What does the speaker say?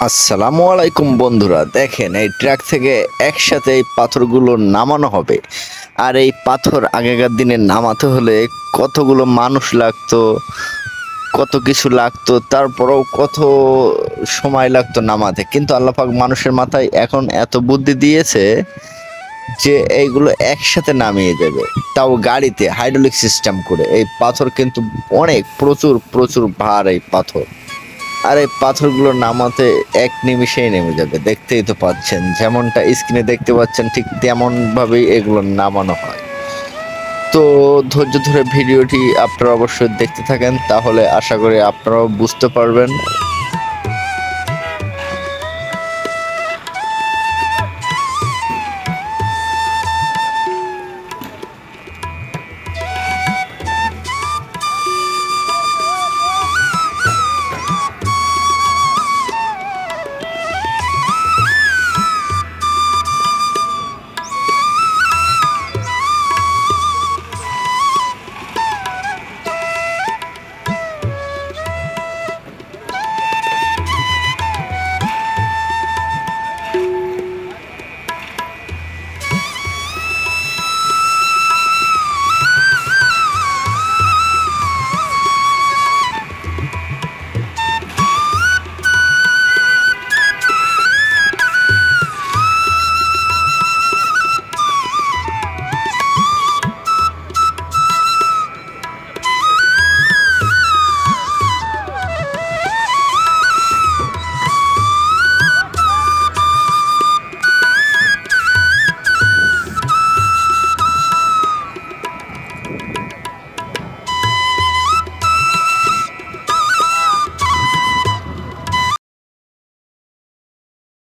আসসালামু আলাইকুম বন্ধুরা, দেখেন এই ট্রাক থেকে একসাথে এই পাথরগুলো নামানো হবে। আর এই পাথর আগেকার দিনে নামাতে হলে কতগুলো মানুষ লাগতো, কত কিছু লাগতো, তারপরেও কত সময় লাগতো নামাতে। কিন্তু আল্লাহ পাক মানুষের মাথায় এখন এত বুদ্ধি দিয়েছে যে এইগুলো একসাথে নামিয়ে দেবে, তাও গাড়িতে হাইড্রোলিক সিস্টেম করে। এই পাথর কিন্তু অনেক প্রচুর প্রচুর ভার এই পাথর। আর এই পাথরগুলো নামাতে এক নিমিষেই নেমে যাবে, দেখতেই তো পাচ্ছেন, যেমনটা স্ক্রিনে দেখতে পাচ্ছেন ঠিক তেমন ভাবেই এগুলো নামানো হয়। তো ধৈর্য ধরে ভিডিওটি আপনারা অবশ্যই দেখতে থাকেন, তাহলে আশা করি আপনারাও বুঝতে পারবেন